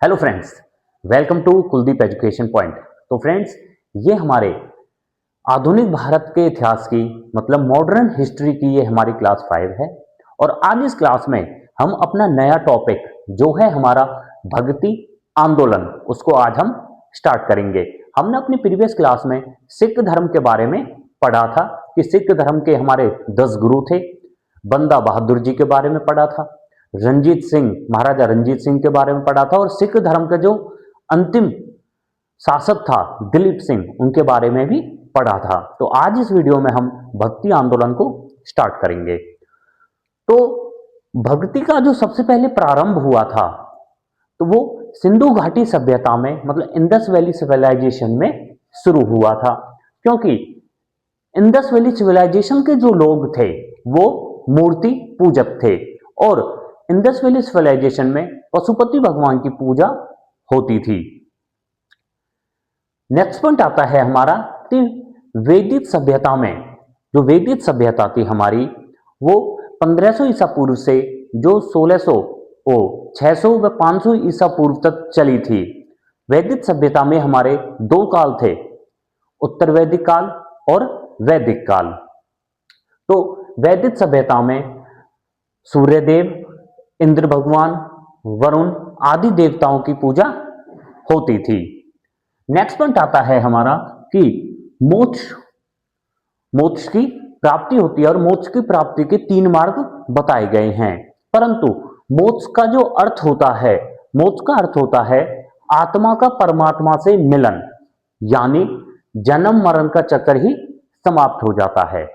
Hello friends, welcome to Kuldeep Education Point. तो friends, ये हमारे आधुनिक भारत के इतिहास की मतलब मॉडर्न हिस्ट्री की ये हमारी क्लास 5 है। और आज इस क्लास में हम अपना नया टॉपिक जो है हमारा भक्ति आंदोलन, उसको आज हम स्टार्ट करेंगे। हमने अपनी प्रीवियस क्लास में सिख धर्म के बारे में पढ़ा था कि सिख धर्म के हमारे 10 गुरु थे। बंदा बहादुर जी के बारे में पढ़ा था, रंजीत सिंह, महाराजा रंजीत सिंह के बारे में पढ़ा था, और सिख धर्म का जो अंतिम शासक था दिलीप सिंह, उनके बारे में भी पढ़ा था। तो आज इस वीडियो में हम भक्ति आंदोलन को स्टार्ट करेंगे। तो भक्ति का जो सबसे पहले प्रारंभ हुआ था तो वो सिंधु घाटी सभ्यता में मतलब इंडस वैली सिविलाइजेशन में शुरू हुआ था, क्योंकि इंडस वैली सिविलाइजेशन के जो लोग थे वो मूर्ति पूजक थे और इंडस वैली सिविलाइजेशन में पशुपति भगवान की पूजा होती थी। नेक्स्ट पॉइंट आता है हमारा कि वैदिक सभ्यता में, जो वैदिक सभ्यता थी हमारी, वो 1500 ईसा पूर्व से जो 1600 600 व 500 ईसा पूर्व तक चली थी। वैदिक सभ्यता में हमारे दो काल थे, उत्तर वैदिक काल और वैदिक काल। तो वैदिक सभ्यता में सूर्यदेव, इंद्र भगवान, वरुण आदि देवताओं की पूजा होती थी। नेक्स्ट पॉइंट आता है हमारा कि मोक्ष की प्राप्ति होती है और मोक्ष की प्राप्ति के 3 मार्ग बताए गए हैं। परंतु मोक्ष का जो अर्थ होता है, मोक्ष का अर्थ होता है आत्मा का परमात्मा से मिलन, यानी जन्म मरण का चक्कर ही समाप्त हो जाता है।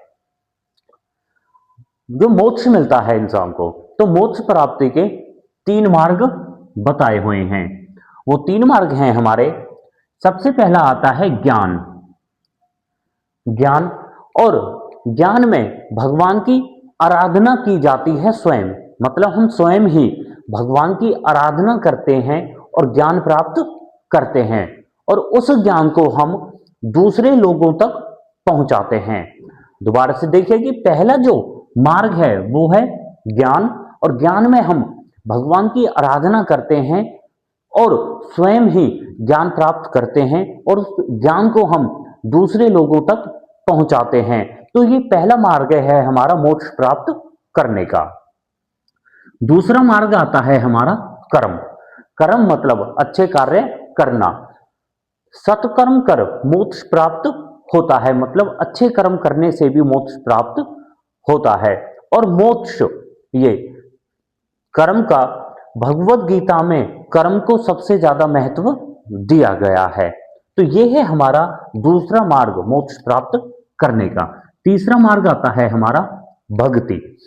जो मोक्ष मिलता है इंसान को, तो मोक्ष प्राप्ति के 3 मार्ग बताए हुए हैं। वो 3 मार्ग हैं हमारे। सबसे पहला आता है ज्ञान। ज्ञान, और ज्ञान में भगवान की आराधना की जाती है स्वयं, मतलब हम स्वयं ही भगवान की आराधना करते हैं और ज्ञान प्राप्त करते हैं, और उस ज्ञान को हम दूसरे लोगों तक पहुंचाते हैं। दोबारा से देखिए कि पहला जो मार्ग है वो है ज्ञान, और ज्ञान में हम भगवान की आराधना करते हैं और स्वयं ही ज्ञान प्राप्त करते हैं और उस ज्ञान को हम दूसरे लोगों तक पहुंचाते हैं। तो ये पहला मार्ग है हमारा मोक्ष प्राप्त करने का। दूसरा मार्ग आता है हमारा कर्म। कर्म मतलब अच्छे कार्य करना। सत्कर्म कर मोक्ष प्राप्त होता है, मतलब अच्छे कर्म करने से भी मोक्ष प्राप्त होता है। और मोक्ष, ये कर्म का भगवत गीता में कर्म को सबसे ज्यादा महत्व दिया गया है। तो ये है हमारा दूसरा मार्ग मोक्ष प्राप्त करने का। तीसरा मार्ग आता है हमारा भक्ति,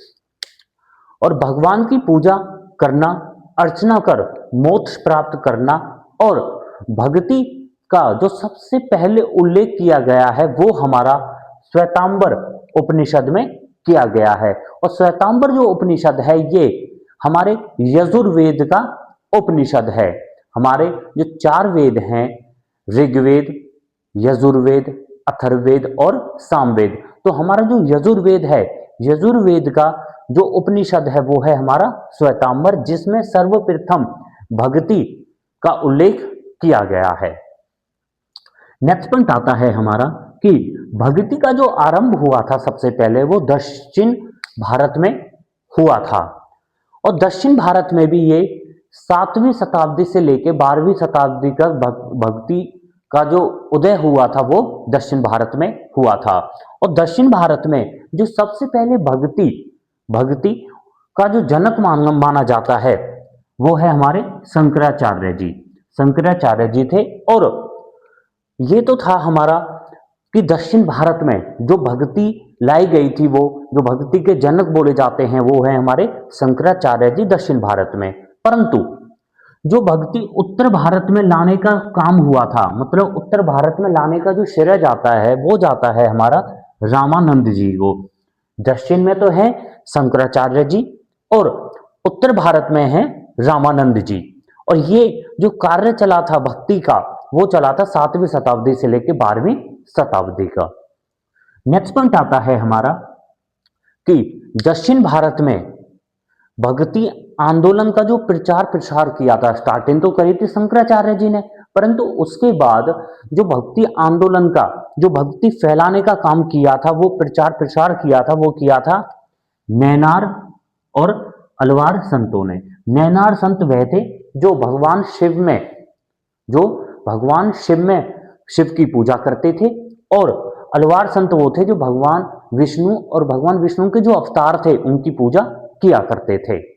और भगवान की पूजा करना, अर्चना कर मोक्ष प्राप्त करना। और भक्ति का जो सबसे पहले उल्लेख किया गया है वो हमारा श्वेतांबर उपनिषद में किया गया है। और श्वेतांबर जो उपनिषद है ये हमारे यजुर्वेद का उपनिषद है। हमारे जो 4 वेद हैं, ऋग्वेद, यजुर्वेद, अथर्ववेद और सामवेद, तो हमारा जो यजुर्वेद है, यजुर्वेद का जो उपनिषद है वो है हमारा श्वेतांबर, जिसमें सर्वप्रथम भक्ति का उल्लेख किया गया है। नेक्स्ट पॉइंट आता है हमारा कि भक्ति का जो आरंभ हुआ था सबसे पहले वो दक्षिण भारत में हुआ था। और दक्षिण भारत में भी ये 7वीं शताब्दी से लेकर 12वीं शताब्दी तक भक्ति का जो उदय हुआ था वो दक्षिण भारत में हुआ था। और दक्षिण भारत में जो सबसे पहले भक्ति का जो जनक माना जाता है वो है हमारे शंकराचार्य जी। शंकराचार्य जी थे, और ये तो था हमारा कि दक्षिण भारत में जो भक्ति लाई गई थी, वो जो भक्ति के जनक बोले जाते हैं वो है हमारे शंकराचार्य जी दक्षिण भारत में। परंतु जो भक्ति उत्तर भारत में लाने का काम हुआ था, मतलब उत्तर भारत में लाने का जो श्रेय जाता है वो जाता है हमारा रामानंद जी को। दक्षिण में तो है शंकराचार्य जी और उत्तर भारत में है रामानंद जी। और ये जो कार्य चला था भक्ति का वो चला था 7वीं शताब्दी से लेकर 12वीं शताब्दी का। नेक्स्ट पॉइंट आता है हमारा कि दक्षिण भारत में भक्ति आंदोलन का जो प्रचार प्रसार किया था, स्टार्टिंग तो करी थी शंकराचार्य जी ने, परंतु उसके बाद जो भक्ति आंदोलन का, जो भक्ति फैलाने का काम किया था, वो प्रचार प्रसार किया था, वो किया था नैनार और अलवार संतों ने। नैनार संत वह थे जो भगवान शिव में, जो भगवान शिव में शिव की पूजा करते थे, और अलवार संत वो थे जो भगवान विष्णु और भगवान विष्णु के जो अवतार थे उनकी पूजा किया करते थे।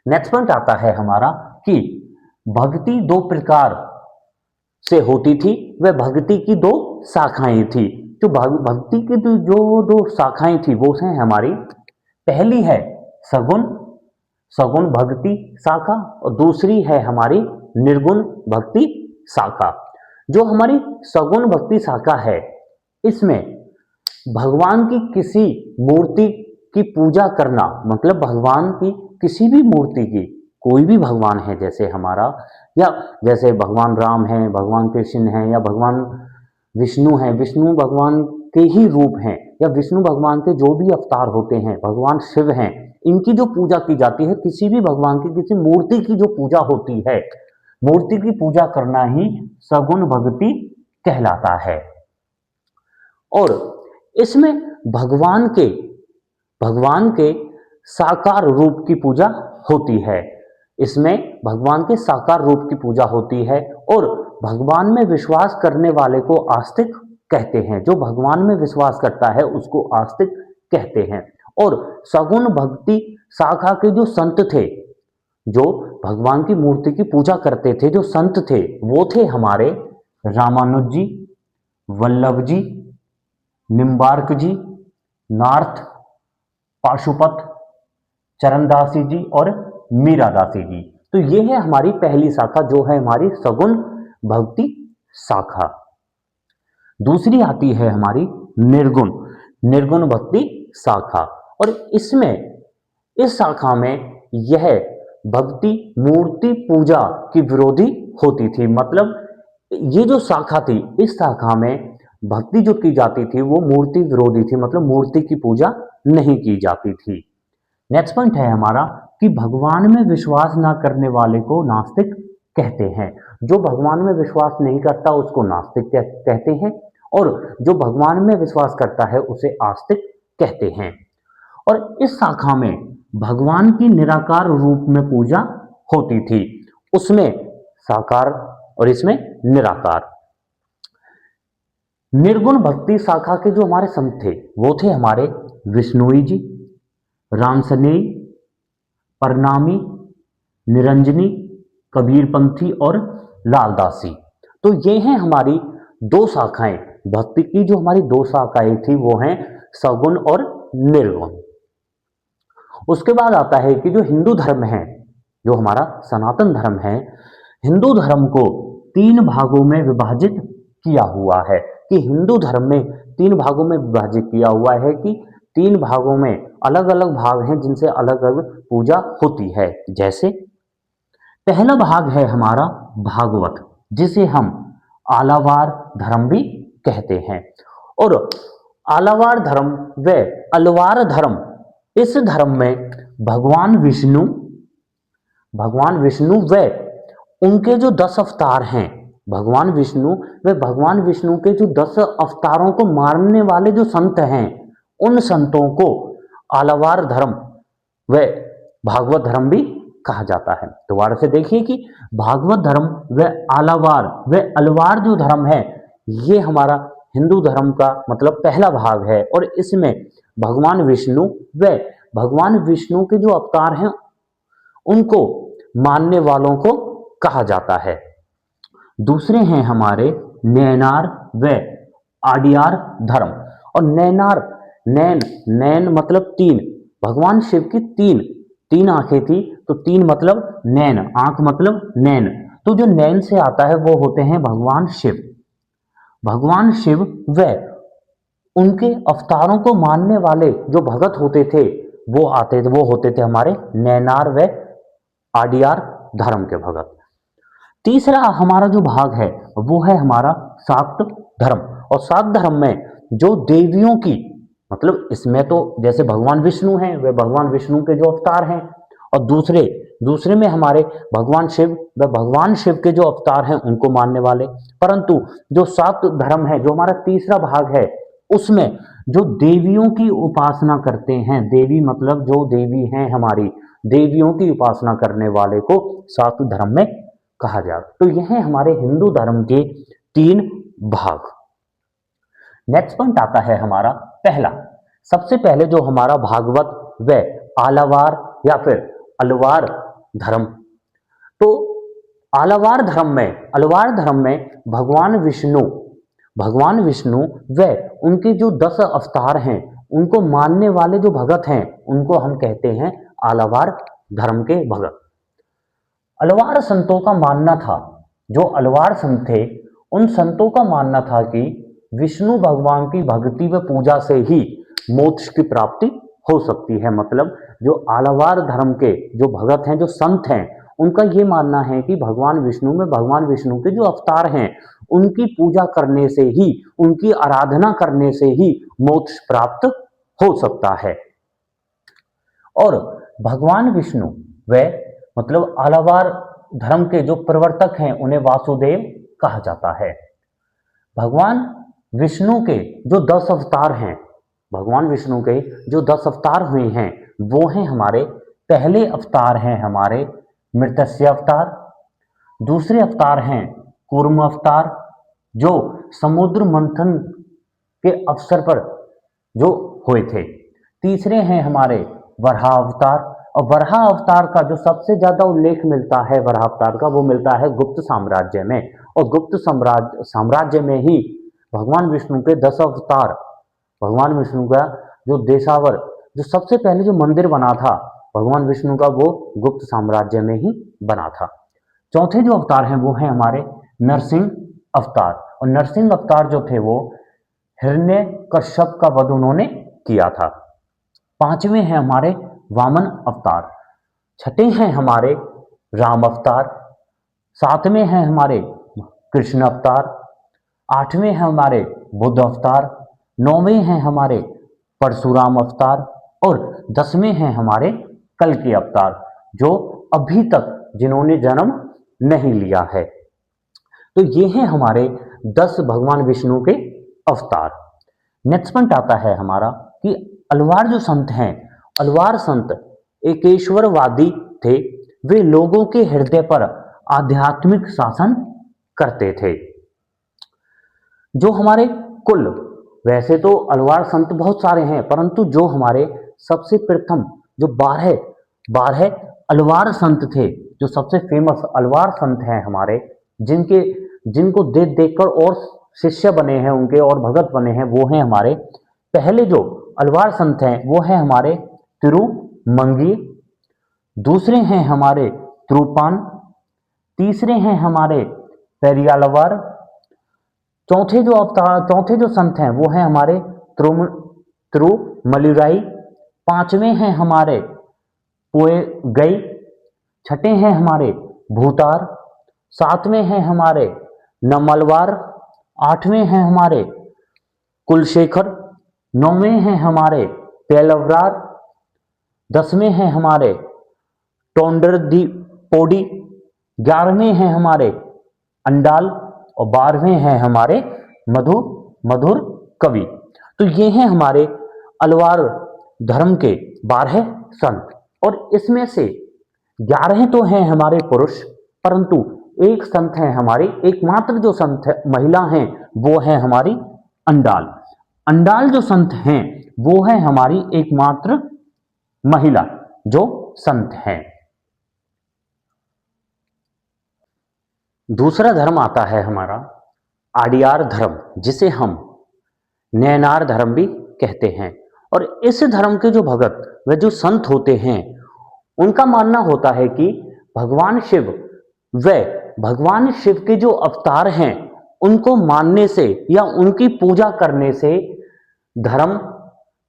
नेक्स्ट पॉइंट आता है हमारा कि भक्ति दो प्रकार से होती थी, वह भक्ति की दो शाखाएं थी। जो भक्ति की जो दो शाखाएं थी वो हैं हमारी, पहली है सगुण सगुण भक्ति शाखा, और दूसरी है हमारी निर्गुण भक्ति शाखा। जो हमारी सगुण भक्ति शाखा है, इसमें भगवान की किसी मूर्ति की पूजा करना, मतलब भगवान की किसी भी मूर्ति की, कोई भी भगवान है जैसे हमारा, या जैसे भगवान राम है, भगवान कृष्ण है, या भगवान विष्णु है, विष्णु भगवान के ही रूप हैं, या विष्णु भगवान के जो भी अवतार होते हैं, भगवान शिव हैं, इनकी जो पूजा की जाती है, किसी भी भगवान की किसी मूर्ति की जो पूजा होती है, मूर्ति की पूजा करना ही सगुण भक्ति कहलाता है। और इसमें भगवान के साकार रूप की पूजा होती है, इसमें भगवान के साकार रूप की पूजा होती है, और भगवान में विश्वास करने वाले को आस्तिक कहते हैं। जो भगवान में विश्वास करता है उसको आस्तिक कहते हैं। और सगुण भक्ति शाखा के जो संत थे, जो भगवान की मूर्ति की पूजा करते थे, जो संत थे, वो थे हमारे रामानुज जी, वल्लभ जी, निम्बार्क जी, नार्थ, पाशुपत, चरणदासी जी और मीरादासी जी। तो ये है हमारी पहली शाखा, जो है हमारी सगुण भक्ति शाखा। दूसरी आती है हमारी निर्गुण भक्ति शाखा, और इसमें, इस शाखा में यह भक्ति मूर्ति पूजा की विरोधी होती थी। मतलब ये जो शाखा थी, इस शाखा में भक्ति जो की जाती थी वो मूर्ति विरोधी थी, मतलब मूर्ति की पूजा नहीं की जाती थी। नेक्स्ट पॉइंट है हमारा कि भगवान में विश्वास ना करने वाले को नास्तिक कहते हैं। जो भगवान में विश्वास नहीं करता उसको नास्तिक कहते हैं, और जो भगवान में विश्वास करता है उसे आस्तिक कहते हैं। और इस शाखा में भगवान की निराकार रूप में पूजा होती थी, उसमें साकार और इसमें निराकार। निर्गुण भक्ति शाखा के जो हमारे संत थे वो थे हमारे विष्णुई जी, रामसनेई, परनामी, निरंजनी, कबीरपंथी और लालदासी। तो ये हैं हमारी दो शाखाएं, भक्ति की जो हमारी दो शाखाएं थी वो हैं सगुण और निर्गुण। उसके बाद आता है कि जो हिंदू धर्म है, जो हमारा सनातन धर्म है, हिंदू धर्म को तीन भागों में विभाजित किया हुआ है। कि हिंदू धर्म में तीन भागों में विभाजित किया हुआ है, कि तीन भागों में अलग अलग भाग हैं जिनसे अलग अलग पूजा होती है। जैसे पहला भाग है हमारा भागवत, जिसे हम आलावार धर्म भी कहते हैं। और आलावार धर्म व अलवार धर्म, इस धर्म में भगवान विष्णु व उनके जो 10 अवतार हैं, भगवान विष्णु व भगवान विष्णु के जो 10 अवतारों को मानने वाले जो संत हैं, उन संतों को आलावार धर्म व भागवत धर्म भी कहा जाता है। दोबारा से देखिए कि भागवत धर्म व आलावार व अलवार जो धर्म है, ये हमारा हिंदू धर्म का मतलब पहला भाग है, और इसमें भगवान विष्णु व भगवान विष्णु के जो अवतार हैं उनको मानने वालों को कहा जाता है। दूसरे हैं हमारे नैनार व आडियार धर्म। और नैन मतलब तीन, भगवान शिव की तीन आंखें थी, तो तीन मतलब नैन, आंख मतलब नैन, तो जो नैन से आता है वो होते हैं भगवान शिव व उनके अवतारों को मानने वाले जो भगत होते थे वो होते थे हमारे नैनार व आडियार धर्म के भगत। तीसरा हमारा जो भाग है वो है हमारा शाक्त धर्म। और शाक्त धर्म में जो देवियों की, मतलब इसमें तो जैसे भगवान विष्णु हैं, वे भगवान विष्णु के जो अवतार हैं, और दूसरे दूसरे में हमारे भगवान शिव व भगवान शिव के जो अवतार हैं उनको मानने वाले। परंतु जो सात धर्म है, जो हमारा तीसरा भाग है, उसमें जो देवियों की उपासना करते हैं, देवी मतलब जो देवी हैं हमारी, देवियों की उपासना करने वाले को सात धर्म में कहा जाता। तो यह है हमारे हिंदू धर्म के तीन भाग। नेक्स्ट पॉइंट आता है हमारा पहला। सबसे पहले जो हमारा भागवत व आलावार या फिर अलवार धर्म। तो अलवार धर्म में भगवान विष्णु व उनके जो 10 अवतार हैं उनको मानने वाले जो भगत हैं उनको हम कहते हैं आलावार धर्म के भगत। अलवार संतों का मानना था, जो अलवार संत थे उन संतों का मानना था कि विष्णु भगवान की भक्ति व पूजा से ही मोक्ष की प्राप्ति हो सकती है। मतलब जो आलावार धर्म के जो भगत हैं, जो संत हैं, उनका ये मानना है कि भगवान विष्णु के जो अवतार हैं उनकी पूजा करने से ही, उनकी आराधना करने से ही मोक्ष प्राप्त हो सकता है। और भगवान विष्णु व मतलब आलावार धर्म के जो प्रवर्तक हैं उन्हें वासुदेव कहा जाता है। भगवान विष्णु के जो 10 अवतार हैं, भगवान विष्णु के जो 10 अवतार हुए हैं वो हैं हमारे, पहले अवतार हैं हमारे मृत्स्य अवतार, दूसरे अवतार हैं कूर्म अवतार जो समुद्र मंथन के अवसर पर जो हुए थे, तीसरे हैं हमारे वराह अवतार। और वराह अवतार का जो सबसे ज्यादा उल्लेख मिलता है वराह अवतार का, वो मिलता है गुप्त साम्राज्य में। और गुप्त साम्राज्य में ही भगवान विष्णु के 10 अवतार, भगवान विष्णु का जो देशावर, जो सबसे पहले जो मंदिर बना था भगवान विष्णु का, वो गुप्त साम्राज्य में ही बना था। चौथे जो अवतार हैं वो हैं हमारे नरसिंह अवतार। और नरसिंह अवतार जो थे वो हिरण्यकश्यप का वध उन्होंने किया था। पांचवें हैं हमारे वामन अवतार, छठे हैं हमारे राम अवतार, सातवें हैं हमारे कृष्ण अवतार, आठवें हैं हमारे बुद्ध अवतार, नौवें हैं हमारे परशुराम अवतार और 10वें हैं हमारे कल्कि अवतार, जो अभी तक जिन्होंने जन्म नहीं लिया है। तो ये हैं हमारे 10 भगवान विष्णु के अवतार। नेक्स्ट पॉइंट आता है हमारा कि अलवार जो संत हैं, अलवार संत एकेश्वरवादी थे। वे लोगों के हृदय पर आध्यात्मिक शासन करते थे। जो हमारे कुल, वैसे तो अलवार संत बहुत सारे हैं, परंतु जो हमारे सबसे प्रथम जो 12 अलवार संत थे, जो सबसे फेमस अलवार संत हैं हमारे, जिनको देख देखकर और शिष्य बने हैं उनके और भगत बने हैं, वो हैं हमारे पहले जो अलवार संत हैं वो हैं हमारे तिरुमंगी, दूसरे हैं हमारे त्रुपान, तीसरे हैं हमारे पेरियालवार, चौथे जो संत हैं वो हैं हमारे तिरुमलिराई, पांचवें हैं हमारे पोएगई, छठे हैं हमारे भूतार, सातवें हैं हमारे नमलवार, आठवें हैं हमारे कुलशेखर, नौवें हैं हमारे पेलवरार, 10वें हैं हमारे टोंडरदीपोडी, 11वें हैं हमारे अंडाल और 12वें हैं हमारे मधुर कवि। तो ये हैं हमारे अलवार धर्म के 12 संत। और इसमें से 11 तो हैं हमारे पुरुष, परंतु एक संत है हमारी, एकमात्र जो संत महिला हैं वो है हमारी अंडाल। अंडाल जो संत हैं वो है हमारी एकमात्र महिला जो संत हैं। दूसरा धर्म आता है हमारा आडियार धर्म, जिसे हम नैनार धर्म भी कहते हैं। और इस धर्म के जो भगत व जो संत होते हैं उनका मानना होता है कि भगवान शिव के जो अवतार हैं उनको मानने से या उनकी पूजा करने से धर्म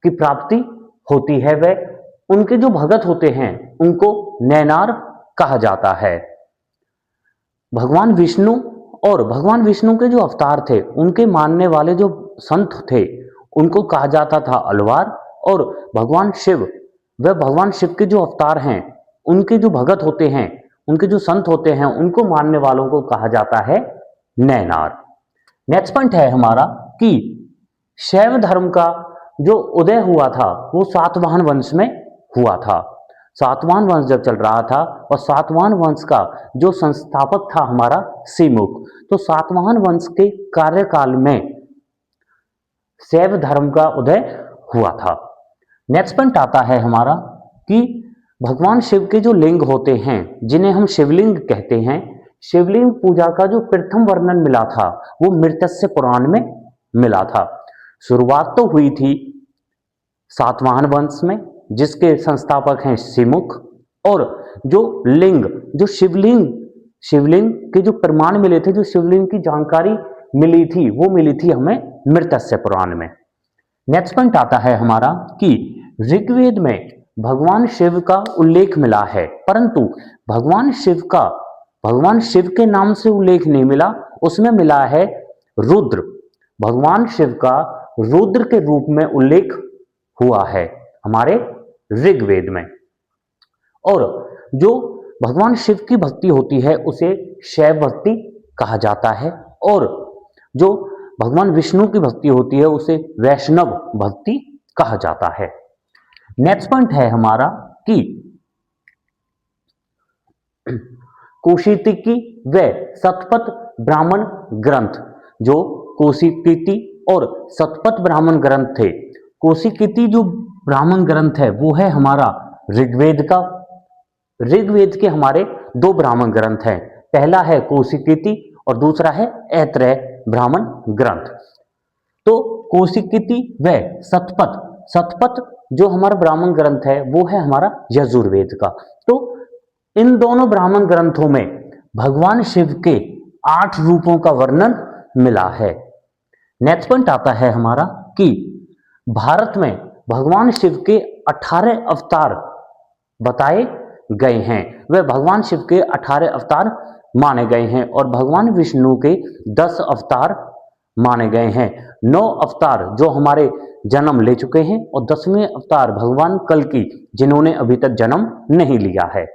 की प्राप्ति होती है। व उनके जो भगत होते हैं उनको नैनार कहा जाता है। भगवान विष्णु के जो अवतार थे उनके मानने वाले जो संत थे उनको कहा जाता था अलवार। और भगवान शिव के जो अवतार हैं उनके जो भगत होते हैं, उनके जो संत होते हैं, उनको मानने वालों को कहा जाता है नैनार। नेक्स्ट पॉइंट है हमारा कि शैव धर्म का जो उदय हुआ था वो सातवाहन वंश में हुआ था। सातवाहन वंश जब चल रहा था और सातवाहन वंश का जो संस्थापक था हमारा सिमुक, तो सातवाहन वंश के कार्यकाल में शैव धर्म का उदय हुआ था। नेक्स्ट पॉइंट आता है हमारा कि भगवान शिव के जो लिंग होते हैं जिन्हें हम शिवलिंग कहते हैं, शिवलिंग पूजा का जो प्रथम वर्णन मिला था वो मृत्स्य पुराण में मिला था। शुरुआत तो हुई थी सातवाहन वंश में जिसके संस्थापक हैं सिमुक, और जो लिंग, जो शिवलिंग के जो प्रमाण मिले थे, जो शिवलिंग की जानकारी मिली थी वो मिली थी हमें मृत्स्य पुराण में। नेक्स्ट पॉइंट आता है हमारा कि ऋग्वेद में भगवान शिव का उल्लेख मिला है, परंतु भगवान शिव के नाम से उल्लेख नहीं मिला, उसमें मिला है रुद्र। भगवान शिव का रुद्र के रूप में उल्लेख हुआ है हमारे ऋग्वेद में। और जो भगवान शिव की भक्ति होती है उसे शैव भक्ति कहा जाता है, और जो भगवान विष्णु की भक्ति होती है उसे वैष्णव भक्ति कहा जाता है। नेक्स्ट पॉइंट है हमारा कि कौशिकी व शतपथ ब्राह्मण ग्रंथ, जो कौशिकी और शतपथ ब्राह्मण ग्रंथ थे, कौशिकी जो ब्राह्मण ग्रंथ है वो है हमारा ऋग्वेद का। ऋग्वेद के हमारे दो ब्राह्मण ग्रंथ हैं, पहला है कौशिकी और दूसरा है ऐत्रेय ब्राह्मण ग्रंथ। तो कौशिकी व शतपथ जो हमारा ब्राह्मण ग्रंथ है वो है हमारा यजुर्वेद का। तो इन दोनों ब्राह्मण ग्रंथों में भगवान शिव के 8 रूपों का वर्णन मिला है। नेक्स्ट पॉइंट आता है हमारा कि भारत में भगवान शिव के 18 अवतार बताए गए हैं, वह भगवान शिव के 18 अवतार माने गए हैं, और भगवान विष्णु के 10 अवतार माने गए हैं। 9 अवतार जो हमारे जन्म ले चुके हैं और 10वें अवतार भगवान कल्कि जिन्होंने अभी तक जन्म नहीं लिया है।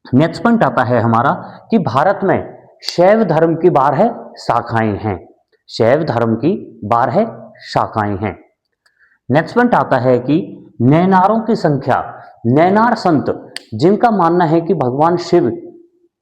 नेक्स्ट पॉइंट आता है हमारा कि भारत में शैव धर्म की 12 शाखाएं हैं। शैव धर्म की 12 शाखाएं हैं। नेक्स्ट पॉइंट आता है कि नैनारों की संख्या, नैनार संत जिनका मानना है कि भगवान शिव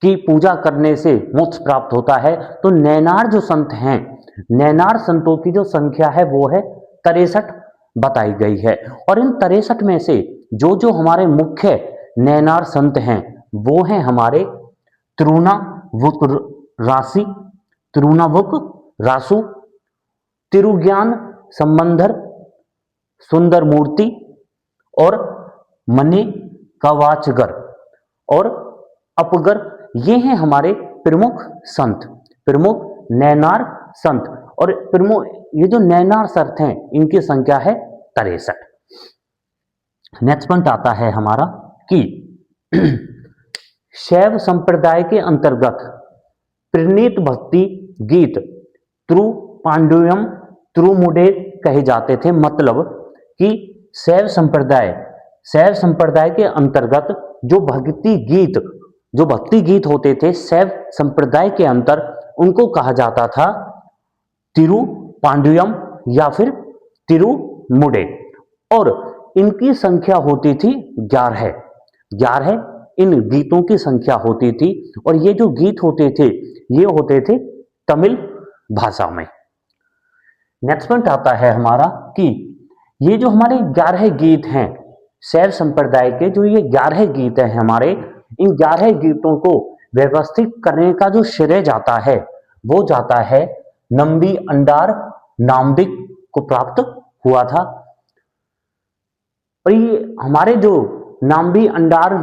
की पूजा करने से मोक्ष प्राप्त होता है, तो नैनार जो संत हैं, नैनार संतों की जो संख्या है वो है 63 बताई गई है। और इन 63 में से जो हमारे मुख्य नैनार संत हैं वो हैं हमारे तिरुनावुक रासु, तिरुज्ञान संबंधर, सुंदर मूर्ति और मणि कवाचगर और अपगर, ये हैं हमारे प्रमुख संत, प्रमुख नैनार संत। और प्रमुख ये जो नैनार संत हैं इनकी संख्या है 63। नेक्स्ट पॉइंट आता है हमारा कि शैव संप्रदाय के अंतर्गत प्रणीत भक्ति गीत त्रुपांड्यम त्रुमुडे कहे जाते थे। मतलब कि शैव संप्रदाय के अंतर्गत जो भक्ति गीत होते थे शैव संप्रदाय के अंतर, उनको कहा जाता था तिरुपांड्यम या फिर तिरुमुडे, और इनकी संख्या होती थी 11 इन गीतों की संख्या होती थी। और ये जो गीत होते थे ये होते थे तमिल भाषा में। नेक्स्ट पॉइंट आता है हमारा कि ये जो हमारे 11 गीत हैं शैव संप्रदाय के, जो ये 11 गीत हैं हमारे, इन 11 गीतों को व्यवस्थित करने का जो श्रेय जाता है वो जाता है नंबी अंडार नामदिक को प्राप्त हुआ था। और ये हमारे जो नाम्बी अंडार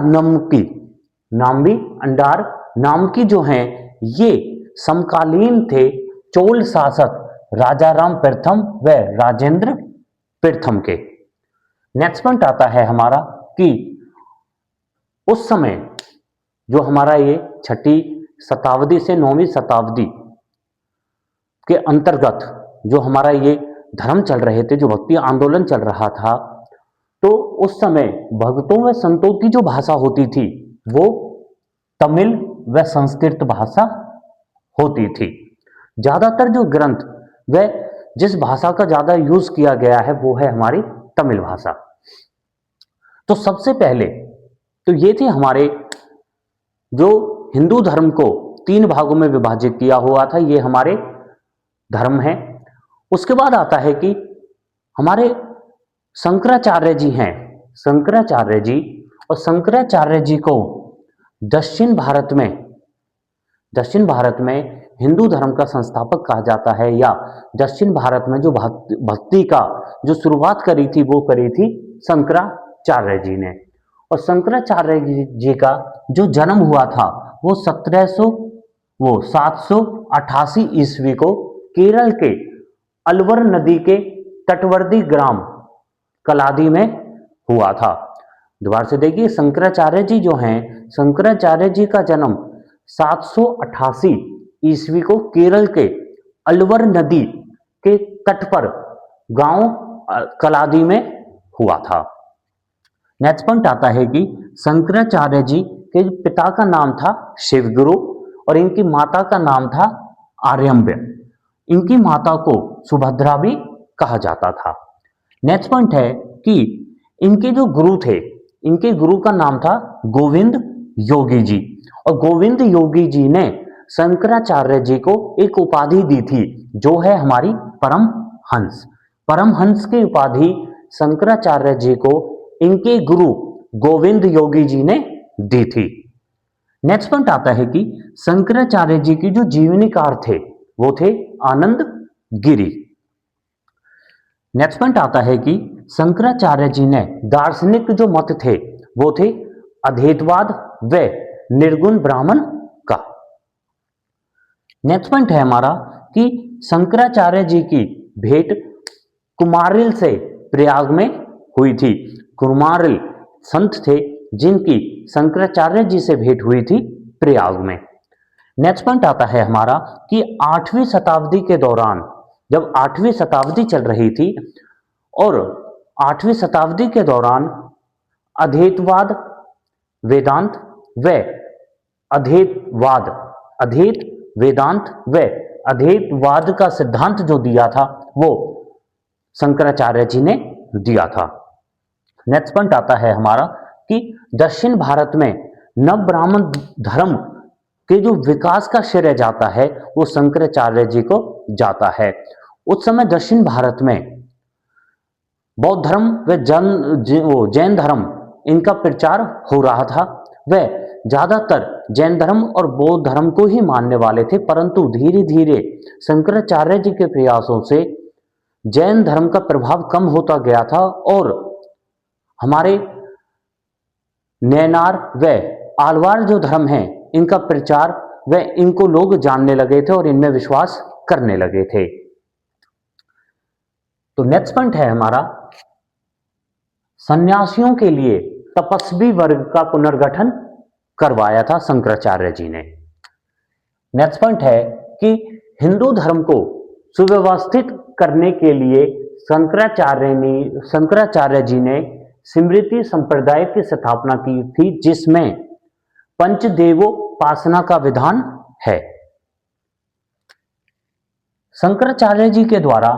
नामकी जो हैं ये समकालीन थे चोल शासक राजाराम प्रथम व राजेंद्र प्रथम के। नेक्स्ट पॉइंट आता है हमारा कि उस समय जो हमारा ये 6वीं शताब्दी से 9वीं शताब्दी के अंतर्गत जो हमारा ये धर्म चल रहे थे, जो भक्ति आंदोलन चल रहा था, तो उस समय भक्तों व संतों की जो भाषा होती थी वो तमिल व संस्कृत भाषा होती थी। ज्यादातर जो ग्रंथ व जिस भाषा का ज्यादा यूज किया गया है वो है हमारी तमिल भाषा। तो सबसे पहले तो ये थे हमारे जो हिंदू धर्म को 3 भागों में विभाजित किया हुआ था, ये हमारे धर्म है। उसके बाद आता है कि हमारे शंकराचार्य जी हैं, शंकराचार्य जी, और शंकराचार्य जी को दक्षिण भारत में हिंदू धर्म का संस्थापक कहा जाता है, या दक्षिण भारत में जो भक्ति का जो शुरुआत करी थी वो करी थी शंकराचार्य जी ने। और शंकराचार्य जी का जो जन्म हुआ था वो 788 ईस्वी को केरल के अलवर नदी के तटवर्ती ग्राम कलादी में हुआ था। दोबारा से देखिए, शंकराचार्य जी जो हैं, शंकराचार्य जी का जन्म 788 ईस्वी को केरल के अलवर नदी के तट पर गांव कलादी में हुआ था। नेक्स्ट पॉइंट आता है कि शंकराचार्य जी के पिता का नाम था शिवगुरु और इनकी माता का नाम था आर्यम्य। इनकी माता को सुभद्रा भी कहा जाता था। नेक्स्ट पॉइंट है कि इनके जो गुरु थे, इनके गुरु का नाम था गोविंद योगी जी, और गोविंद योगी जी ने शंकराचार्य जी को एक उपाधि दी थी जो है हमारी परमहंस। परमहंस की उपाधि शंकराचार्य जी को इनके गुरु गोविंद योगी जी ने दी थी। नेक्स्ट पॉइंट आता है कि शंकराचार्य जी की जो जीवनीकार थे वो थे आनंद गिरी। नेक्स्ट पॉइंट आता है कि शंकराचार्य जी ने दार्शनिक जो मत थे वो थे अद्वैतवाद व निर्गुण ब्राह्मण का। नेक्स्ट पॉइंट है हमारा कि शंकराचार्य जी की भेंट कुमारिल से प्रयाग में हुई थी। कुमारिल संत थे जिनकी शंकराचार्य जी से भेंट हुई थी प्रयाग में। नेक्स्ट पॉइंट आता है हमारा कि 8वीं शताब्दी के दौरान, जब 8वीं शताब्दी चल रही थी और 8वीं शताब्दी के दौरान अद्वैतवाद वेदांत व अद्वैतवाद का सिद्धांत जो दिया था वो शंकराचार्य जी ने दिया था। नेक्स्ट पॉइंट आता है हमारा कि दक्षिण भारत में नव ब्राह्मण धर्म के जो विकास का श्रेय जाता है वो शंकराचार्य जी को जाता है। उस समय दक्षिण भारत में बौद्ध धर्म व जैन धर्म इनका प्रचार हो रहा था। वह ज्यादातर जैन धर्म और बौद्ध धर्म को ही मानने वाले थे, परंतु धीरे धीरे शंकराचार्य जी के प्रयासों से जैन धर्म का प्रभाव कम होता गया था और हमारे नैनार व आलवार जो धर्म है इनका प्रचार व इनको लोग जानने लगे थे और इनमें विश्वास करने लगे थे। तो नेक्स्ट पॉइंट है हमारा सन्यासियों के लिए तपस्वी वर्ग का पुनर्गठन करवाया था शंकराचार्य जी ने। नेक्स्ट पॉइंट है कि हिंदू धर्म को सुव्यवस्थित करने के लिए शंकराचार्य जी ने स्मृति संप्रदाय की स्थापना की थी जिसमें पंचदेवोपासना का विधान है। शंकराचार्य जी के द्वारा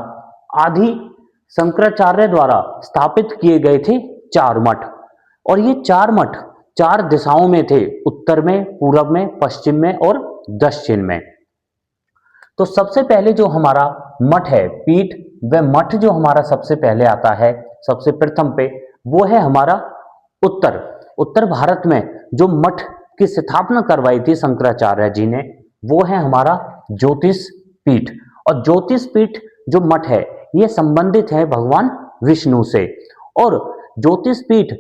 आदि शंकराचार्य द्वारा स्थापित किए गए थे 4 मठ, और ये 4 मठ 4 दिशाओं में थे, उत्तर में, पूर्व में, पश्चिम में और दक्षिण में। तो सबसे पहले जो हमारा मठ है, पीठ व मठ जो हमारा सबसे पहले आता है सबसे प्रथम पे, वो है हमारा उत्तर भारत में जो मठ की स्थापना करवाई थी शंकराचार्य जी ने, वो है हमारा ज्योतिष पीठ। और ज्योतिष पीठ जो मठ है ये संबंधित है भगवान विष्णु से, और ज्योतिष पीठ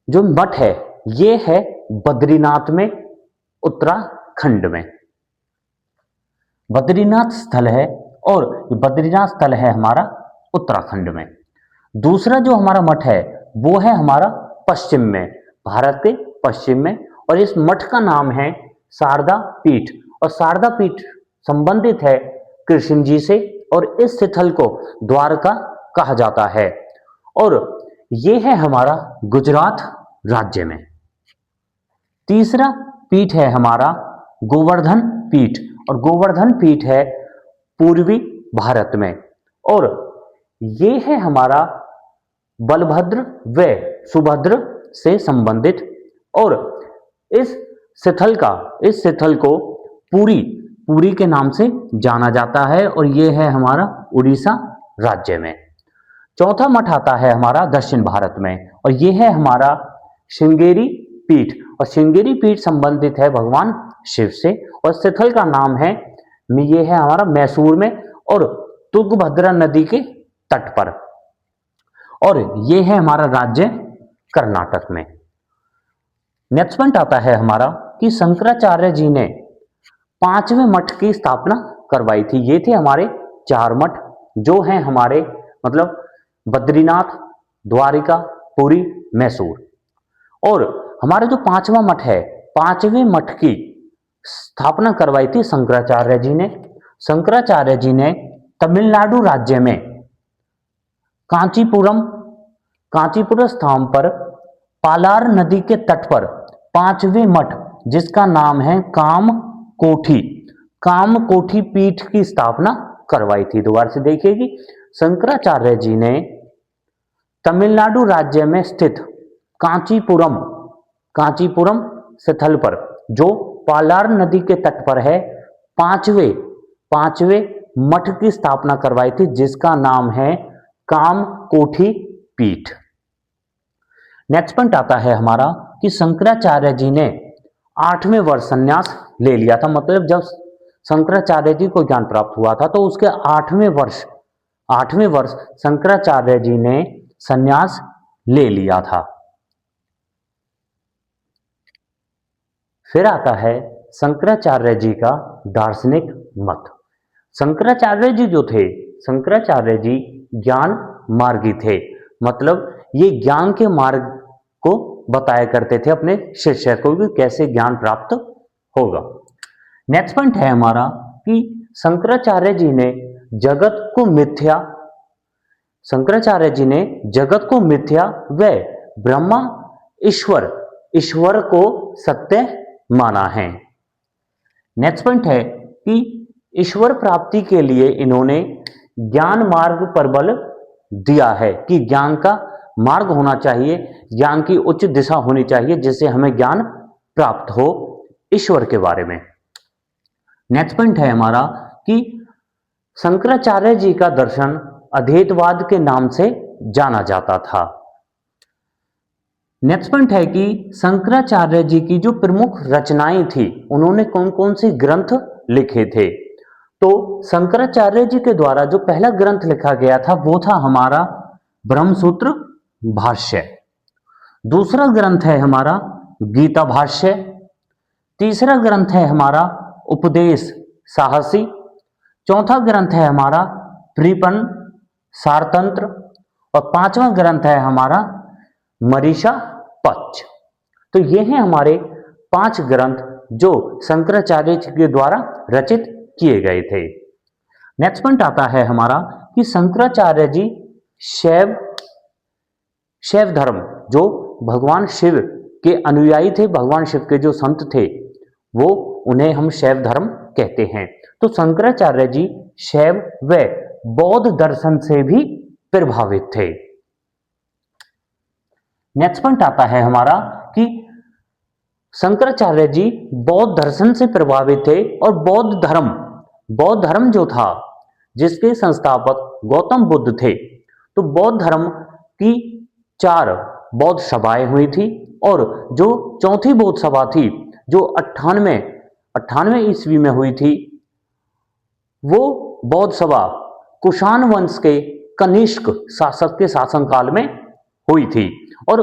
जो मठ है ये है बद्रीनाथ में, उत्तराखंड में बद्रीनाथ स्थल है, और बद्रीनाथ स्थल है हमारा उत्तराखंड में। दूसरा जो हमारा मठ है वो है हमारा पश्चिम में, भारत के पश्चिम में, और इस मठ का नाम है शारदा पीठ, और शारदा पीठ संबंधित है कृष्ण जी से, और इस स्थल को द्वारका कहा जाता है। और ये है हमारा गुजरात राज्य में। तीसरा पीठ है हमारा गोवर्धन पीठ, और गोवर्धन पीठ है पूर्वी भारत में, और ये है हमारा बलभद्र व सुभद्र से संबंधित, और इस स्थल को पुरी के नाम से जाना जाता है, और ये है हमारा उड़ीसा राज्य में। चौथा मठ आता है हमारा दक्षिण भारत में, और ये है हमारा श्रृंगेरी पीठ, और श्रृंगेरी पीठ संबंधित है भगवान शिव से, और स्थल का नाम है, ये है हमारा मैसूर में और तुंगभद्रा नदी के तट पर, और ये है हमारा राज्य कर्नाटक में। नेक्स्ट पॉइंट आता है हमारा कि शंकराचार्य जी ने 5वें मठ की स्थापना करवाई थी। ये थे हमारे 4 मठ, जो हैं हमारे मतलब बद्रीनाथ, द्वारिका, पुरी, मैसूर, और हमारे जो 5वां मठ है, 5वें मठ की स्थापना करवाई थी शंकराचार्य जी ने। शंकराचार्य जी ने तमिलनाडु राज्य में कांचीपुरम स्थान पर पालार नदी के तट पर 5वें मठ, जिसका नाम है कामकोठी पीठ की स्थापना करवाई थी। दोबारा से देखिएगी, शंकराचार्य जी ने तमिलनाडु राज्य में स्थित कांचीपुरम स्थल पर, जो पालार नदी के तट पर है, पांचवें मठ की स्थापना करवाई थी, जिसका नाम है कामकोठी पीठ। नेक्स्ट पॉइंट आता है हमारा कि शंकराचार्य जी ने 8वें वर्ष संन्यास ले लिया था। मतलब जब शंकराचार्य जी को ज्ञान प्राप्त हुआ था, तो उसके 8वें वर्ष शंकराचार्य जी ने संन्यास ले लिया था। फिर आता है शंकराचार्य जी का दार्शनिक मत। शंकराचार्य जी जो थे, शंकराचार्य जी ज्ञान मार्गी थे, मतलब ये ज्ञान के मार्ग को बताया करते थे अपने शिष्य को कि कैसे ज्ञान प्राप्त होगा। नेक्स्ट पॉइंट है हमारा कि शंकराचार्य जी ने जगत को मिथ्या व ब्रह्मा ईश्वर को सत्य माना है। नेक्स्ट पॉइंट है कि ईश्वर प्राप्ति के लिए इन्होंने ज्ञान मार्ग पर बल दिया है कि ज्ञान का मार्ग होना चाहिए, ज्ञान की उच्च दिशा होनी चाहिए, जिससे हमें ज्ञान प्राप्त हो ईश्वर के बारे में। नेक्स्ट पॉइंट है हमारा कि शंकराचार्य जी का दर्शन अद्वैतवाद के नाम से जाना जाता था। नेक्स्ट पॉइंट है कि शंकराचार्य जी की जो प्रमुख रचनाएं थी, उन्होंने कौन कौन से ग्रंथ लिखे थे। तो शंकराचार्य जी के द्वारा जो पहला ग्रंथ लिखा गया था, वो था हमारा ब्रह्मसूत्र भाष्य। दूसरा ग्रंथ है हमारा गीता भाष्य। तीसरा ग्रंथ है हमारा उपदेश साहसी। चौथा ग्रंथ है हमारा प्रीपन सारतंत्र, और 5वां ग्रंथ है हमारा मरीषा पक्ष। तो ये हैं हमारे 5 ग्रंथ जो शंकराचार्य जी के द्वारा रचित किए गए थे। नेक्स्ट पॉइंट आता है हमारा कि शंकराचार्य जी शैव धर्म, जो भगवान शिव के अनुयायी थे, भगवान शिव के जो संत थे, वो उन्हें हम शैव धर्म कहते हैं। तो शंकराचार्य जी शैव व बौद्ध दर्शन से भी प्रभावित थे। नेक्स्ट पॉइंट आता है हमारा कि शंकराचार्य जी बौद्ध दर्शन से प्रभावित थे, और बौद्ध धर्म जो था, जिसके संस्थापक गौतम बुद्ध थे, तो बौद्ध धर्म की 4 बौद्ध सभाएं हुई थी, और जो चौथी बौद्ध सभा थी, जो 98वें ईस्वी में हुई थी, वो बौद्ध सभा कुषाण वंश के कनिष्क शासक के शासनकाल में हुई थी। और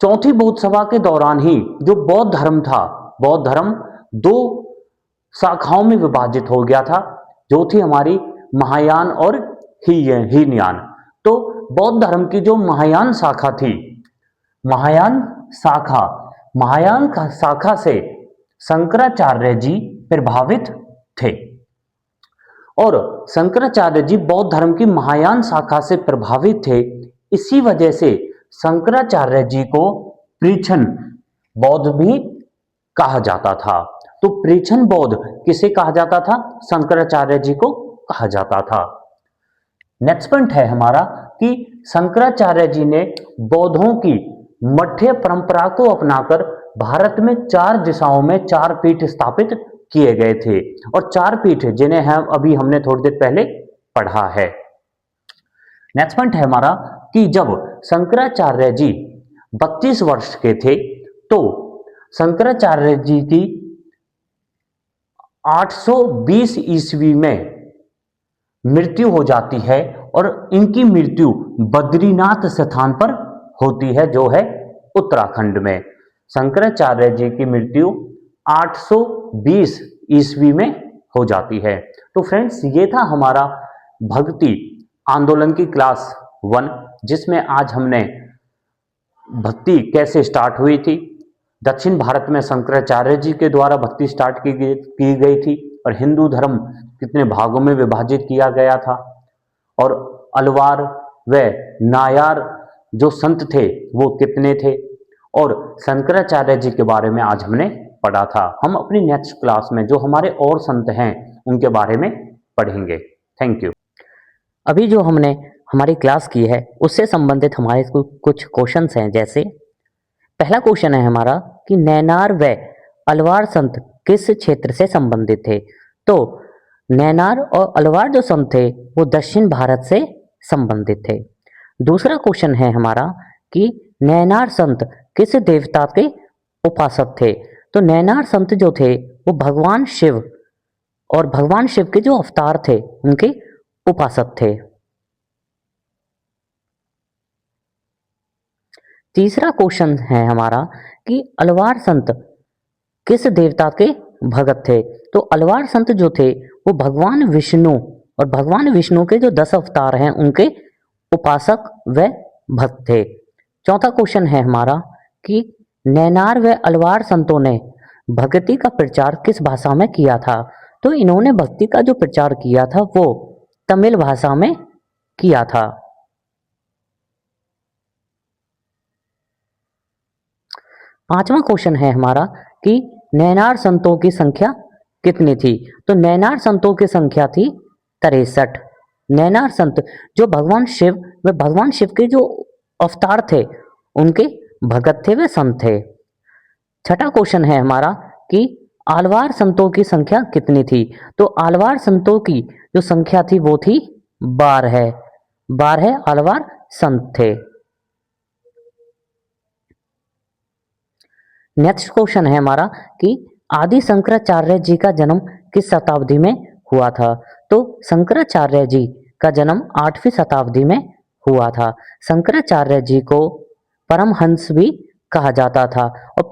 चौथी बौद्ध सभा के दौरान ही जो बौद्ध धर्म था, बौद्ध धर्म 2 शाखाओं में विभाजित हो गया था, जो थी हमारी महायान और हीनयान। तो बौद्ध धर्म की जो महायान शाखा थी, महायान शाखा से शंकराचार्य जी प्रभावित थे, और शंकराचार्य जी बौद्ध धर्म की महायान शाखा से प्रभावित थे, इसी वजह से शंकराचार्य जी को पृछन बौद्ध भी कहा जाता था। तो पृछन बौद्ध किसे कहा जाता था? शंकराचार्य जी को कहा जाता था। नेक्स्ट पॉइंट है हमारा कि शंकराचार्य जी ने बौद्धों की मठ्य परंपरा को अपनाकर भारत में 4 दिशाओं में 4 पीठ स्थापित किए गए थे, और 4 पीठ जिन्हें हमने थोड़ी देर पहले पढ़ा है। नेक्स्ट पॉइंट है हमारा कि जब शंकराचार्य जी 32 वर्ष के थे तो शंकराचार्य जी की 820 ईस्वी में मृत्यु हो जाती है, और इनकी मृत्यु बद्रीनाथ स्थान पर होती है जो है उत्तराखंड में। शंकराचार्य जी की मृत्यु 820 ईस्वी में हो जाती है। तो फ्रेंड्स, ये था हमारा भक्ति आंदोलन की क्लास 1, जिसमें आज हमने भक्ति कैसे स्टार्ट हुई थी, दक्षिण भारत में शंकराचार्य जी के द्वारा भक्ति स्टार्ट की गई थी, और हिंदू धर्म कितने भागों में विभाजित किया गया था, और अलवार व नायार जो संत थे वो कितने थे, और शंकराचार्य जी के बारे में आज हमने पढ़ा था। हम अपनी नेक्स्ट क्लास में जो हमारे और संत हैं उनके बारे में पढ़ेंगे। Thank you. अभी जो हमने हमारी क्लास की है उससे संबंधित हमारे कुछ क्वेश्चंस हैं। जैसे पहला क्वेश्चन है हमारा कि नैनार व अलवार संत किस क्षेत्र से संबंधित थे? तो नैनार और अलवार जो संत थे वो दक्षिण भारत से संबंधित थे। दूसरा क्वेश्चन है हमारा कि नैनार संत किस देवता के उपासक थे? तो नैनार संत जो थे वो भगवान शिव और भगवान शिव के जो अवतार थे उनके उपासक थे। तीसरा क्वेश्चन है हमारा कि अलवार संत किस देवता के भगत थे? तो अलवार संत जो थे वो भगवान विष्णु और भगवान विष्णु के जो 10 अवतार हैं उनके उपासक व भक्त थे। चौथा क्वेश्चन है हमारा कि नैनार व अलवार संतों ने भक्ति का प्रचार किस भाषा में किया था? तो इन्होंने भक्ति का जो प्रचार किया था वो तमिल भाषा में किया था। पांचवा क्वेश्चन है हमारा कि नैनार संतों की संख्या कितनी थी? तो नैनार संतों की संख्या थी 63। नैनार संत जो भगवान शिव व भगवान शिव के जो अवतार थे उनके भगत थे व संत थे। छठा क्वेश्चन है हमारा कि आलवार संतों की संख्या कितनी थी? तो आलवार संतों की जो संख्या थी वो थी 12 आलवार संत थे। नेक्स्ट क्वेश्चन है हमारा कि आदि शंकराचार्य जी का जन्म किस शताब्दी में हुआ था? तो शंकराचार्य जी का जन्म 8वीं शताब्दी में हुआ था। शंकराचार्य जी को परमहंस भी कहा जाता था, और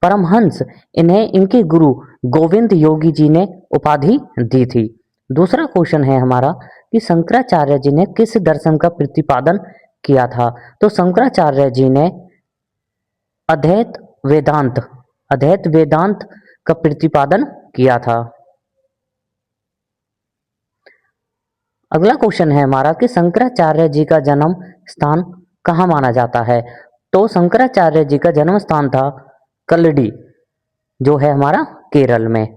परमहंस इन्हें इनके गुरु गोविंद योगी जी ने उपाधि दी थी। दूसरा क्वेश्चन है हमारा कि शंकराचार्य जी ने किस दर्शन का प्रतिपादन किया था? तो शंकराचार्य जी ने अद्वैत वेदांत का प्रतिपादन किया था। अगला क्वेश्चन है हमारा कि शंकराचार्य जी का जन्म स्थान कहाँ माना जाता है? तो शंकराचार्य जी का जन्म स्थान था कल्लडी, जो है हमारा केरल में।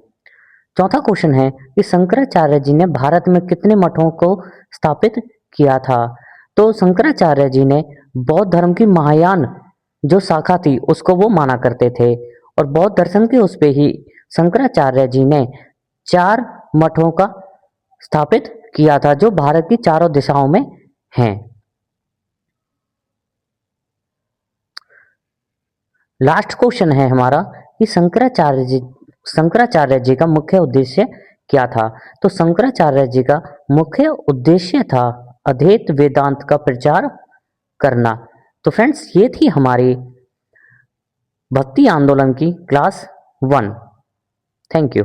चौथा क्वेश्चन है कि शंकराचार्य जी ने भारत में कितने मठों को स्थापित किया था? तो शंकराचार्य जी ने बौद्ध धर्म की महायान जो शाखा थी उसको वो माना करते थे, और बौद्ध दर्शन के उस पे ही शंकराचार्य जी ने 4 मठों का स्थापित किया था जो भारत की चारों दिशाओं में हैं। लास्ट क्वेश्चन है हमारा कि शंकराचार्य जी का मुख्य उद्देश्य क्या था? तो शंकराचार्य जी का मुख्य उद्देश्य था अद्वैत वेदांत का प्रचार करना। तो फ्रेंड्स, ये थी हमारी भक्ति आंदोलन की क्लास 1। Thank you.